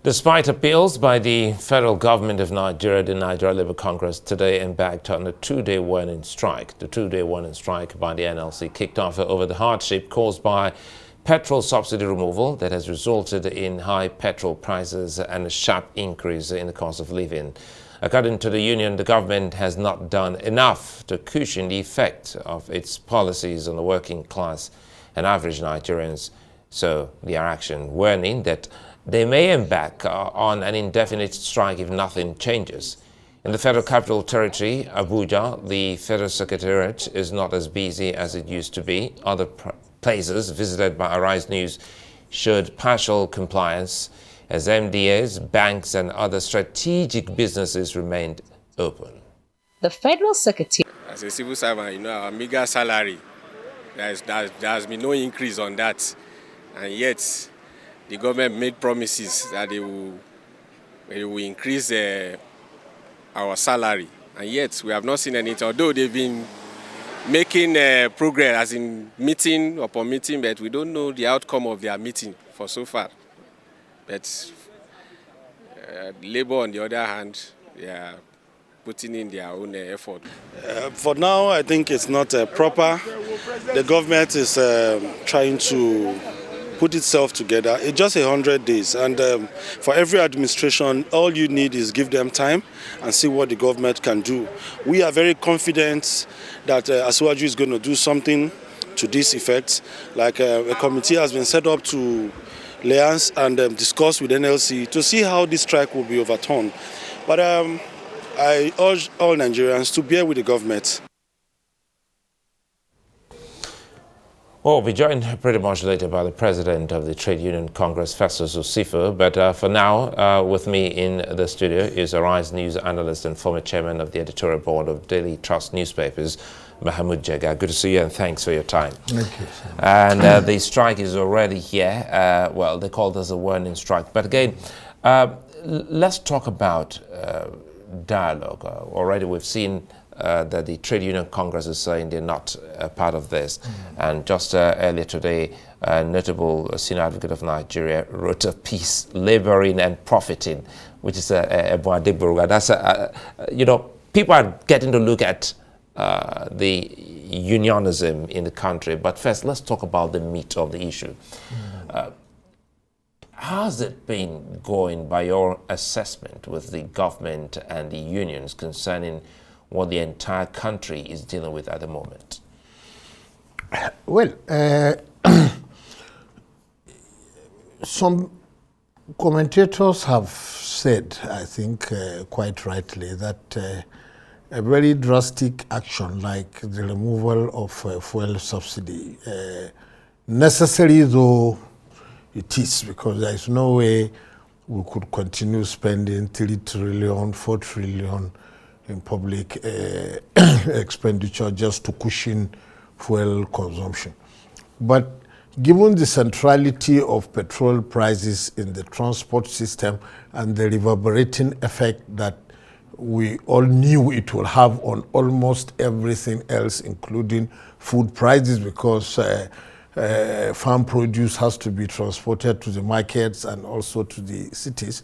Despite appeals by the federal government of Nigeria, the Nigeria Labour Congress today embarked on a two-day warning strike. The two-day warning strike by the NLC kicked off over the hardship caused by petrol subsidy removal that has resulted in high petrol prices and a sharp increase in the cost of living. According to the union, the government has not done enough to cushion the effect of its policies on the working class and average Nigerians. So their action warning that they may embark on an indefinite strike if nothing changes. In the Federal Capital Territory, Abuja, the Federal Secretariat is not as busy as it used to be. Other places visited by Arise News showed partial compliance as MDAs, banks and other strategic businesses remained open. The Federal Secretariat. As a civil servant, our meager salary, there has been no increase on that. And yet, the government made promises that they will increase our salary. And yet, we have not seen anything. Although they've been making progress, as in meeting upon meeting, but we don't know the outcome of their meeting for so far. But Labour, on the other hand, they are putting in their own effort. For now, I think it's not proper. The government is trying to put itself together. It's just 100 days, and for every administration, all you need is give them time and see what the government can do. We are very confident that Asiwaju is going to do something to this effect. Like a committee has been set up to liaise and discuss with NLC to see how this strike will be overturned. But I urge all Nigerians to bear with the government. Well, we'll be joined pretty much later by the president of the Trade Union Congress, Festus Osifo. But for now, with me in the studio is Arise News analyst and former chairman of the editorial board of Daily Trust newspapers, Mahmud Jega. Good to see you and thanks for your time. Thank you. And the strike is already here. Well, they called us a warning strike. But again, let's talk about dialogue. Already we've seen that the Trade Union Congress is saying they're not a part of this. And just earlier today, a notable senior advocate of Nigeria wrote a piece, Laboring and Profiting, which is a Boadigboruga. That's, people are getting to look at the unionism in the country. But first, let's talk about the meat of the issue. How's it been going by your assessment with the government and the unions concerning what the entire country is dealing with at the moment? Well, some commentators have said, I think quite rightly, that a very drastic action like the removal of fuel subsidy, necessary though it is, because there is no way we could continue spending 3 trillion, 4 trillion in public expenditure just to cushion fuel consumption. But given the centrality of petrol prices in the transport system and the reverberating effect that we all knew it will have on almost everything else, including food prices, because farm produce has to be transported to the markets and also to the cities,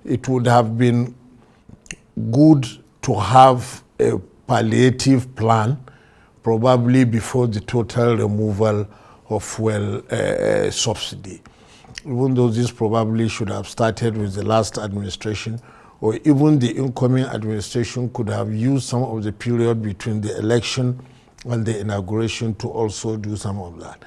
it would have been good to have a palliative plan, probably before the total removal of fuel subsidy. Even though this probably should have started with the last administration, or even the incoming administration could have used some of the period between the election and the inauguration to also do some of that.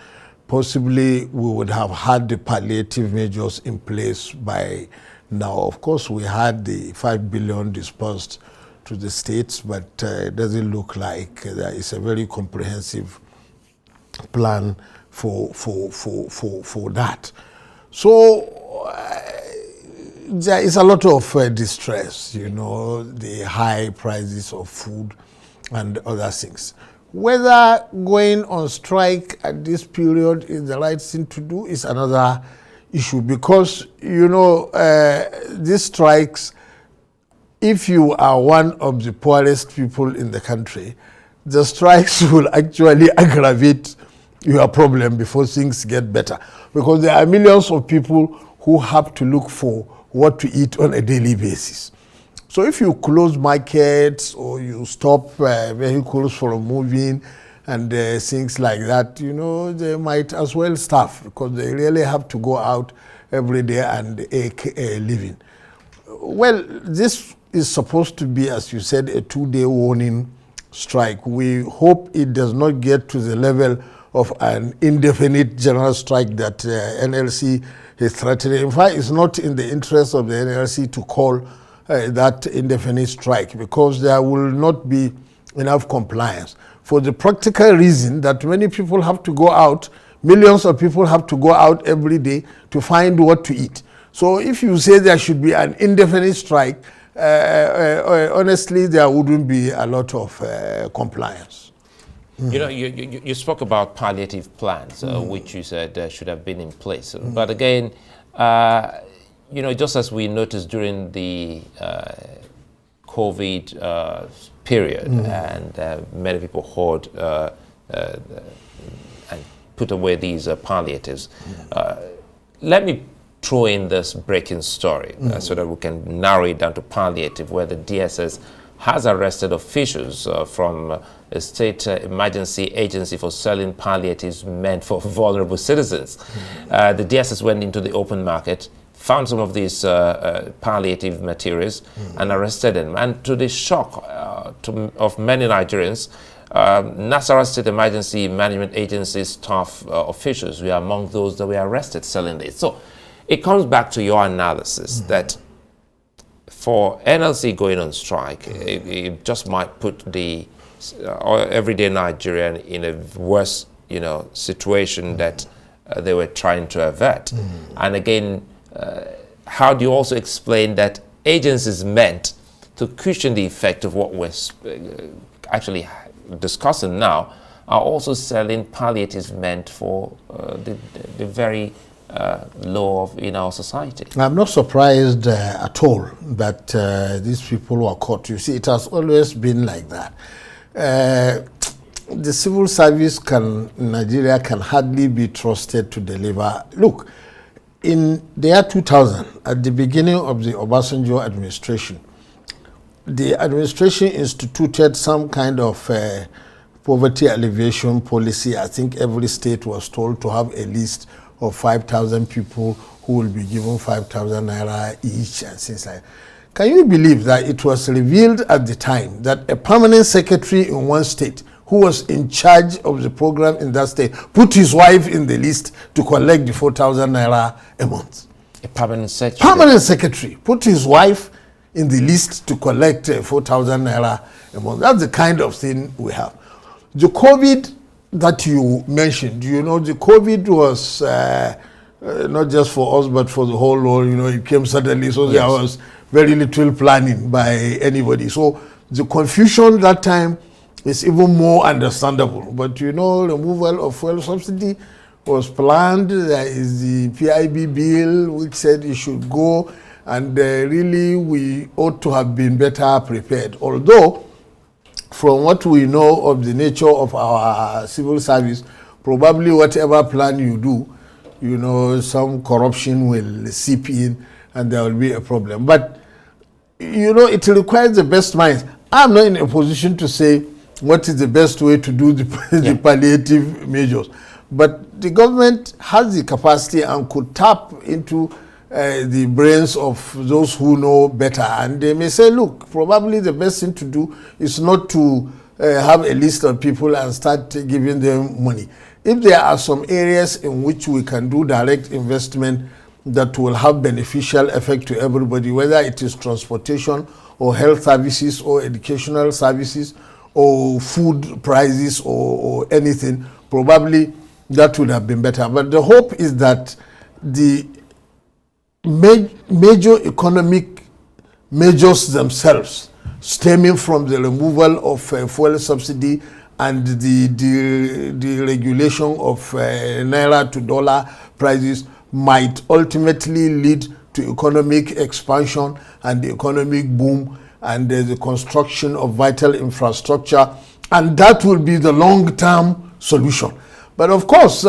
Possibly we would have had the palliative measures in place by now. Of course, we had the 5 billion dispersed to the states, but it doesn't look like there is a very comprehensive plan for that. So there is a lot of distress, the high prices of food and other things. Whether going on strike at this period is the right thing to do is another issue, because, these strikes, if you are one of the poorest people in the country, the strikes will actually aggravate your problem before things get better. Because there are millions of people who have to look for what to eat on a daily basis. So if you close markets or you stop vehicles from moving and things like that, they might as well starve because they really have to go out every day and make a living. Well, this is supposed to be, as you said, a 2-day warning strike. We hope it does not get to the level of an indefinite general strike that NLC is threatening. In fact, it's not in the interest of the NLC to call that indefinite strike because there will not be enough compliance. For the practical reason that many people have to go out, millions of people have to go out every day to find what to eat. So if you say there should be an indefinite strike, honestly, there wouldn't be a lot of compliance. You spoke about palliative plans, which you said should have been in place. But again, just as we noticed during the COVID period, and many people hoard and put away these palliatives. Let me throw in this breaking story so that we can narrow it down to palliative, where the DSS has arrested officials from a state emergency agency for selling palliatives meant for vulnerable citizens. The DSS went into the open market, found some of these palliative materials and arrested them. And to the shock of many Nigerians, Nasarawa State Emergency Management Agency staff officials were among those that were arrested selling this. So it comes back to your analysis that for NLC going on strike, it just might put the everyday Nigerian in a worse, situation that they were trying to avert. And again, how do you also explain that agencies meant to cushion the effect of what we're actually discussing now are also selling palliatives meant for the very low in our society? I'm not surprised at all that these people were caught. You see, it has always been like that. The civil service in Nigeria can hardly be trusted to deliver. Look, in the year 2000, at the beginning of the Obasanjo administration, the administration instituted some kind of poverty alleviation policy. I think every state was told to have a list of 5,000 people who will be given 5,000 naira each and things like that. Can you believe that it was revealed at the time that a permanent secretary in one state who was in charge of the program in that state put his wife in the list to collect the 4,000 naira a month? A permanent secretary? Permanent secretary put his wife in the list to collect 4,000 naira a month. That's the kind of thing we have. The COVID that you mentioned, the COVID was not just for us, but for the whole world. It came suddenly, so there was very little planning by anybody. So the confusion that time is even more understandable. But removal of fuel subsidy was planned. There is the PIB bill which said it should go, and really we ought to have been better prepared. Although, from what we know of the nature of our civil service, probably whatever plan you do, some corruption will seep in and there will be a problem. But, it requires the best minds. I'm not in a position to say what is the best way to do the palliative measures. But the government has the capacity and could tap into the brains of those who know better. And they may say, look, probably the best thing to do is not to have a list of people and start giving them money. If there are some areas in which we can do direct investment that will have beneficial effect to everybody, whether it is transportation or health services or educational services or food prices or anything, probably that would have been better. But the hope is that the major economic measures themselves, stemming from the removal of fuel subsidy and the regulation of naira to dollar prices, might ultimately lead to economic expansion and the economic boom and the construction of vital infrastructure, and that will be the long-term solution. But of course,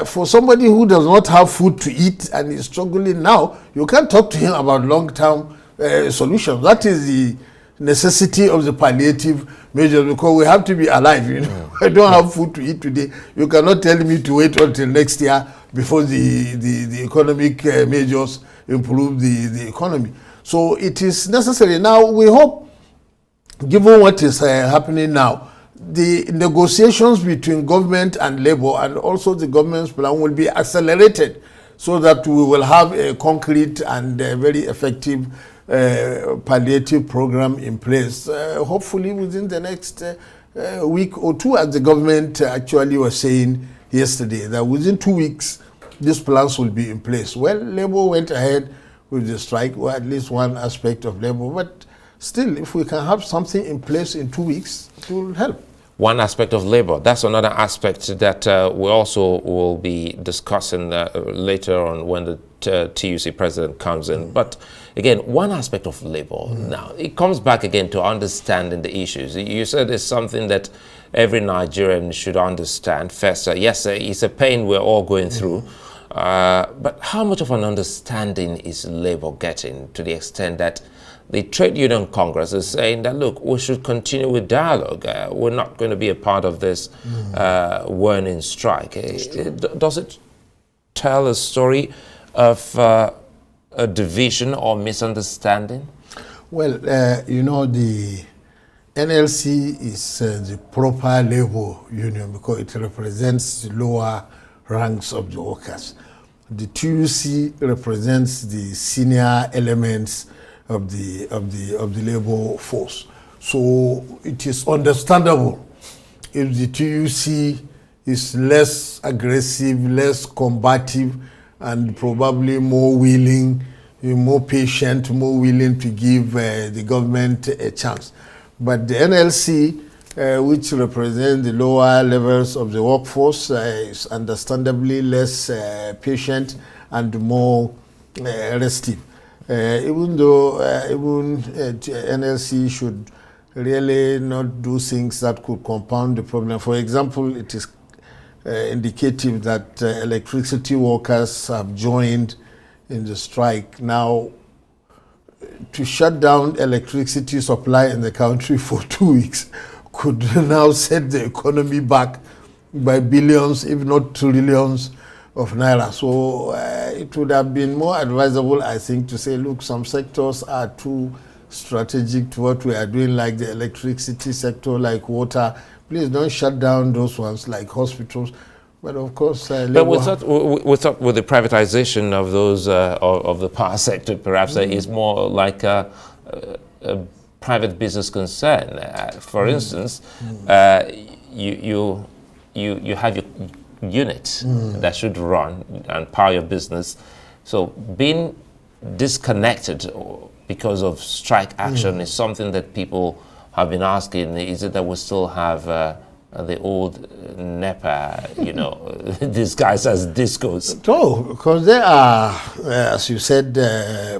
for somebody who does not have food to eat and is struggling now, you can't talk to him about long-term solutions. That is the necessity of the palliative measures, because we have to be alive. You know, I don't have food to eat today. You cannot tell me to wait until next year before the economic measures improve the economy. So it is necessary. Now we hope, given what is happening now, the negotiations between government and labor and also the government's plan will be accelerated so that we will have a concrete and very effective palliative program in place, hopefully within the next week or two, as the government actually was saying yesterday, that within 2 weeks these plans will be in place. Well, labor went ahead with the strike, or at least one aspect of labor, but still, if we can have something in place in 2 weeks, it will help. One aspect of labor. That's another aspect that we also will be discussing later on when the TUC president comes in. But again, one aspect of labor now, it comes back again to understanding the issues. You said it's something that every Nigerian should understand. First, yes, it's a pain we're all going through. But how much of an understanding is labor getting, to the extent that the Trade Union Congress is saying that, look, we should continue with dialogue. We're not going to be a part of this warning strike. Does it tell a story of a division or misunderstanding? Well, you know, the NLC is the proper labor union because it represents the lower ranks of the workers. The TUC represents the senior elements of the labor force. So it is understandable if the TUC is less aggressive, less combative, and probably more willing, more patient, more willing to give the government a chance. But the NLC, which represents the lower levels of the workforce, is understandably less patient and more restive. Even though NLC should really not do things that could compound the problem. For example, it is indicative that electricity workers have joined in the strike. Now, to shut down electricity supply in the country for 2 weeks could now set the economy back by billions, if not trillions, of naira. So it would have been more advisable, I think, to say, look, some sectors are too strategic to what we are doing, like the electricity sector, like water. Please don't shut down those ones, like hospitals. But of course, but we thought with the privatization of those of the power sector, perhaps is more like a private business concern. For instance, you have your unit that should run and power your business. So being disconnected because of strike action is something that people have been asking. Is it that we still have the old NEPA, you know, disguised as discos? No, because they are, as you said,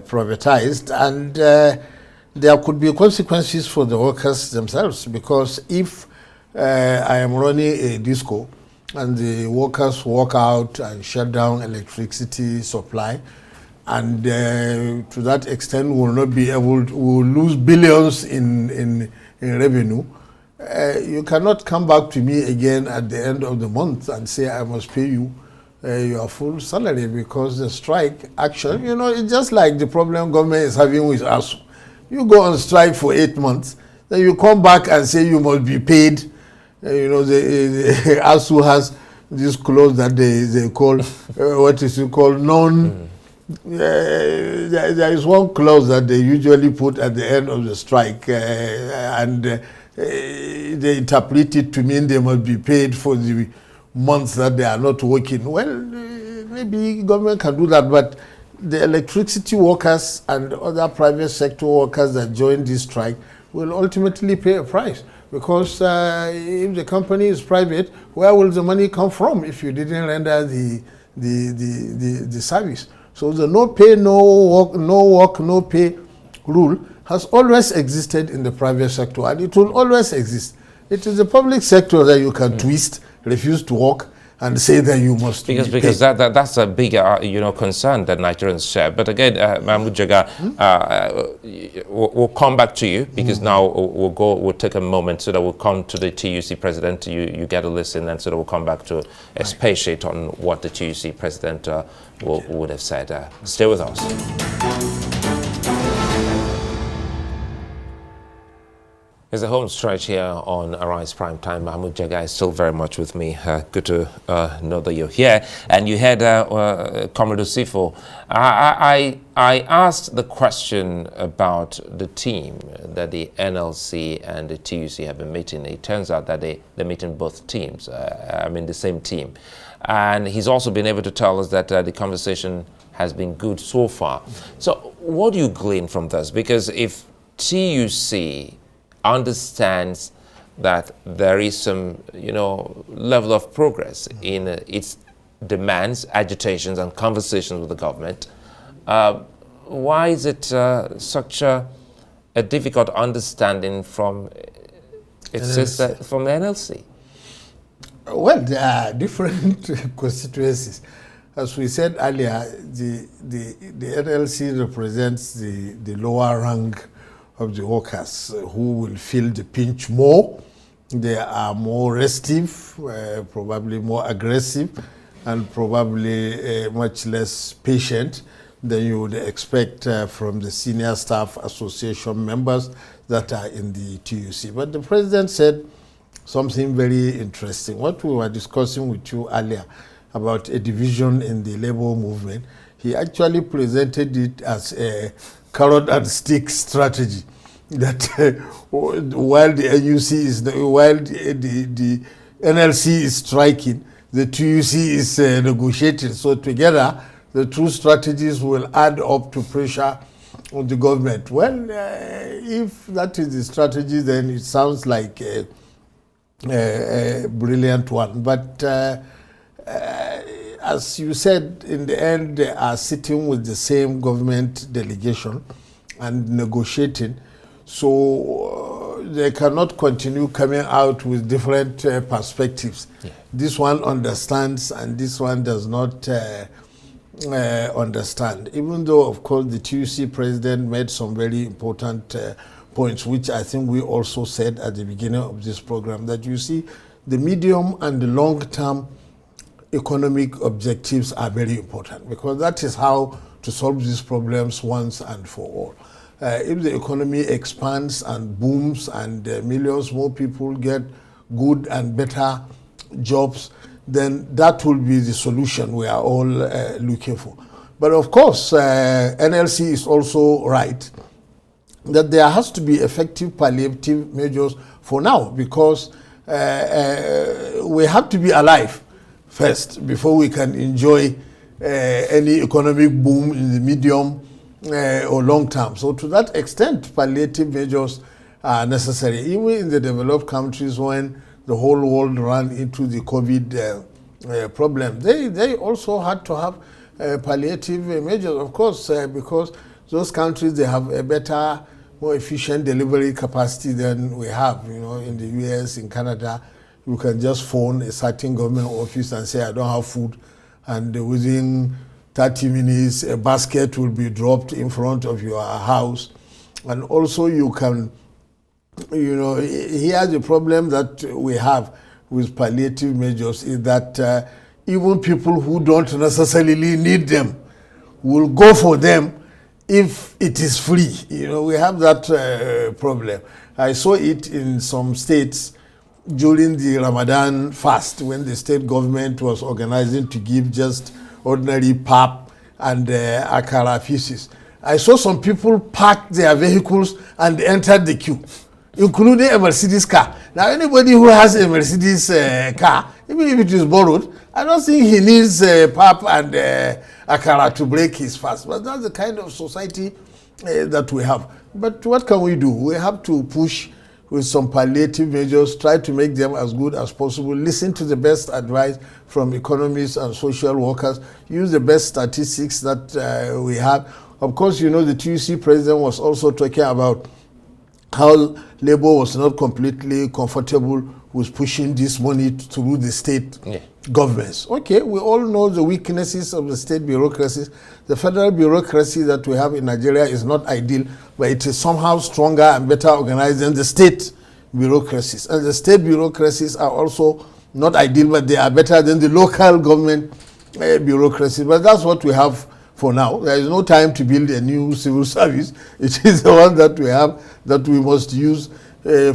privatized, and there could be consequences for the workers themselves, because if I am running a disco and the workers walk out and shut down electricity supply, and to that extent will not be able to, will lose billions in revenue. You cannot come back to me again at the end of the month and say I must pay you your full salary, because the strike action, you know, it's just like the problem government is having with us. You go on strike for 8 months, then you come back and say you must be paid. You know, the ASU has this clause that they call, what is it called, there is one clause that they usually put at the end of the strike, and they interpret it to mean they must be paid for the months that they are not working. Well, maybe government can do that, but the electricity workers and other private sector workers that join this strike will ultimately pay a price, because if the company is private, where will the money come from if you didn't render the service? So the no pay, no work, no pay rule has always existed in the private sector, and it will always exist. It is the public sector that you can twist, refuse to work, and say that you must because that's a bigger concern that Nigerians share. But again, Mahmud Jega, we'll come back to you, because now we'll take a moment so that we'll come to the TUC president. You get a listen, and so that we'll come back to expatiate on what the TUC president would have said. Stay with us. It's a home stretch here on Arise Prime Time. Mahmud Jega is still very much with me. Good to know that you're here. And you had Comrade Osifo. I asked the question about the team that the NLC and the TUC have been meeting. It turns out that they're meeting both teams, the same team. And he's also been able to tell us that the conversation has been good so far. So what do you glean from this? Because if TUC understands that there is some, level of progress in its demands, agitations, and conversations with the government, why is it such a difficult understanding from its sister, from the NLC? Well, there are different constituencies. As we said earlier, the NLC represents the lower rank of the workers who will feel the pinch more. They are more restive, probably more aggressive, and probably much less patient than you would expect from the senior staff association members that are in the TUC. But the president said something very interesting. What we were discussing with you earlier about a division in the labor movement, he actually presented it as a carrot and stick strategy, that while the NLC is striking, the TUC is negotiating. So together, the two strategies will add up to pressure on the government. Well, if that is the strategy, then it sounds like a brilliant one. But as you said, in the end, they are sitting with the same government delegation and negotiating. So they cannot continue coming out with different perspectives. Yeah. This one understands and this one does not understand. Even though, of course, the TUC president made some very important points, which I think we also said at the beginning of this program, that you see the medium and the long-term economic objectives are very important, because that is how to solve these problems once and for all. If the economy expands and booms and millions more people get good and better jobs, then that will be the solution we are all looking for. But of course, NLC is also right that there has to be effective palliative measures for now, because we have to be alive first before we can enjoy any economic boom in the medium or long term. So to that extent, palliative measures are necessary. Even in the developed countries, when the whole world ran into the COVID problem, they also had to have palliative measures, of course, because those countries, they have a better, more efficient delivery capacity than we have. In the US, in Canada, you can just phone a certain government office and say, I don't have food, and within 30 minutes, a basket will be dropped in front of your house. And also you can, here the problem that we have with palliative measures is that even people who don't necessarily need them will go for them if it is free. We have that problem. I saw it in some states during the Ramadan fast, when the state government was organizing to give just ordinary pap and akara pieces. I saw some people park their vehicles and entered the queue, including a Mercedes car. Now, anybody who has a Mercedes car, even if it is borrowed, I don't think he needs pap and akara to break his fast. But that's the kind of society that we have. But what can we do? We have to push with some palliative measures, try to make them as good as possible, listen to the best advice from economists and social workers, use the best statistics that we have. Of course, the TUC president was also talking about how Labour was not completely comfortable with pushing this money through the state governments. Okay, we all know the weaknesses of the state bureaucracies. The federal bureaucracy that we have in Nigeria is not ideal, but it is somehow stronger and better organized than the state bureaucracies. And the state bureaucracies are also not ideal, but they are better than the local government bureaucracy. But that's what we have for now. There is no time to build a new civil service. It is the one that we have that we must use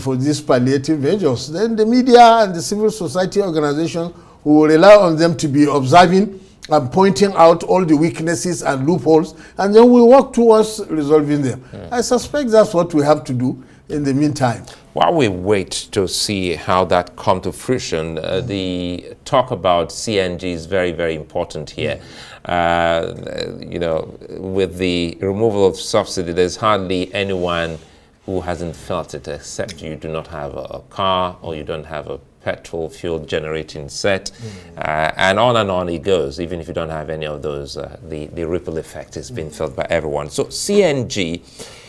for these palliative measures. Then the media and the civil society organizations, we will rely on them to be observing and pointing out all the weaknesses and loopholes, and then we work towards resolving them. I suspect that's what we have to do in the meantime. While we wait to see how that come to fruition, the talk about CNG is very, very important here. You know, with the removal of subsidy, there's hardly anyone who hasn't felt it, except you do not have a car or you don't have a petrol fuel generating set, and on it goes. Even if you don't have any of those, the ripple effect is being felt by everyone. So CNG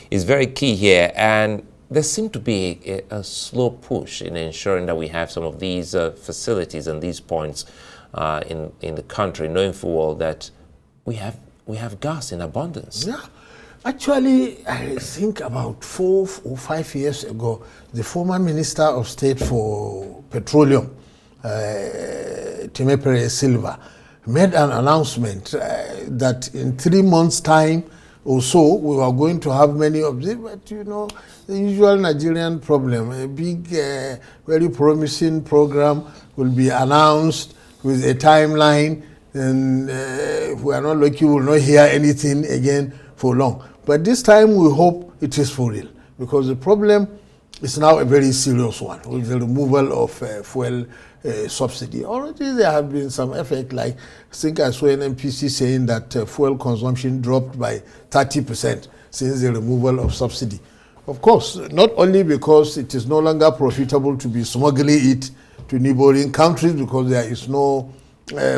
is very key here, and there seemed to be a slow push in ensuring that we have some of these facilities and these points in the country, knowing full well that we have gas in abundance. Yeah. Actually, I think about 4 or 5 years ago, the former Minister of State for Petroleum, Temepere Silva, made an announcement that in 3 months' time or so, we were going to have many of them. But you know, the usual Nigerian problem, a big, very promising program will be announced with a timeline, and if we are not lucky, we will not hear anything again for long. But this time we hope it is for real, because the problem is now a very serious one with the removal of fuel subsidy. Already there have been some effect, like I think I saw an MPC saying that fuel consumption dropped by 30% since the removal of subsidy. Of course, not only because it is no longer profitable to be smuggling it to neighboring countries because there is no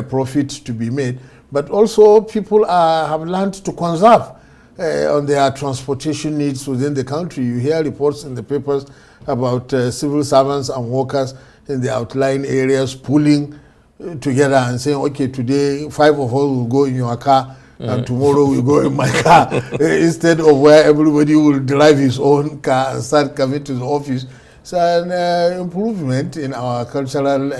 profit to be made, but also people have learned to conserve on their transportation needs within the country. You hear reports in the papers about civil servants and workers in the outlying areas pulling together and saying, okay, today 5 of us will go in your car and tomorrow we'll go in my car, instead of where everybody will drive his own car and start coming to the office. It's an improvement in our cultural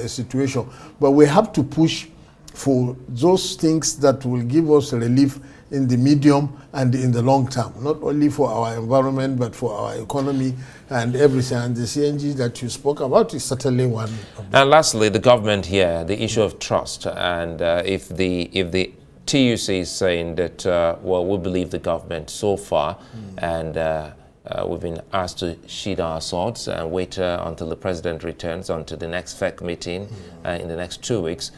situation. But we have to push for those things that will give us relief in the medium and in the long term, not only for our environment, but for our economy and everything. And the CNG that you spoke about is certainly one of them. And lastly, the government here, the issue of trust. And if the TUC is saying that, well, we believe the government so far, and we've been asked to sheathe our swords and wait until the president returns, until the next FEC meeting in the next 2 weeks.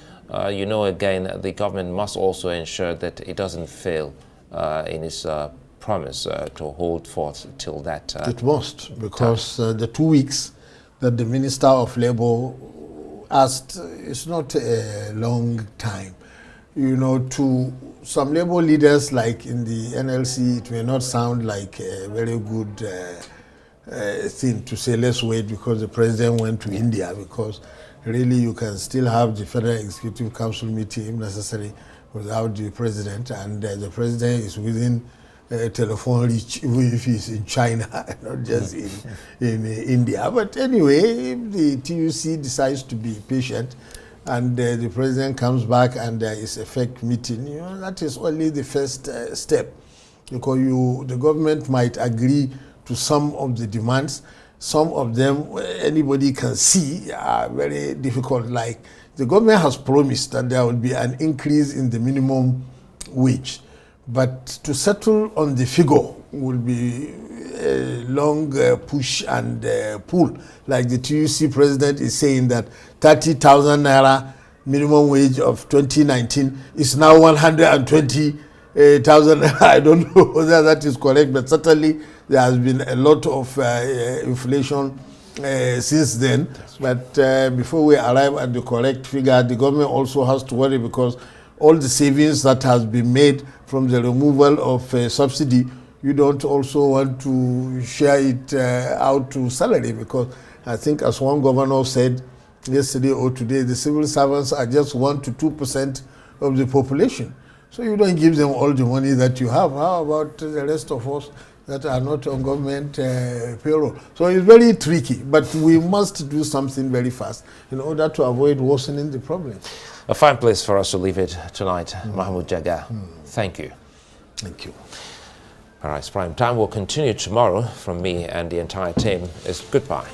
You know, again, the government must also ensure that it doesn't fail in its promise to hold forth till that It must, because the 2 weeks that the Minister of Labour asked is not a long time. You know, to some Labour leaders, like in the NLC, it may not sound like a very good thing to say, let's wait because the president went to India, because really you can still have the Federal Executive Council meeting, if necessary, without the president, and the president is within telephone reach, even if he's in China, not just in India. But anyway, if the TUC decides to be patient and the president comes back and there is a FEC meeting, you know, that is only the first step, because the government might agree to some of the demands. Some of them anybody can see are very difficult. Like the government has promised that there will be an increase in the minimum wage, but to settle on the figure will be a long push and pull. Like the TUC president is saying that 30,000 naira minimum wage of 2019 is now 120,000 naira. I don't know whether that is correct, but certainly there has been a lot of inflation since then. But before we arrive at the correct figure, the government also has to worry, because all the savings that has been made from the removal of subsidy, you don't also want to share it out to salary, because I think, as one governor said yesterday or today, the civil servants are just 1 to 2% of the population. So you don't give them all the money that you have. How about the rest of us that are not on government payroll? So it's very tricky, but we must do something very fast in order to avoid worsening the problem. A fine place for us to leave it tonight. Mahmud Jega, thank you. Thank you. All right, Prime Time will continue tomorrow. From me and the entire team is goodbye.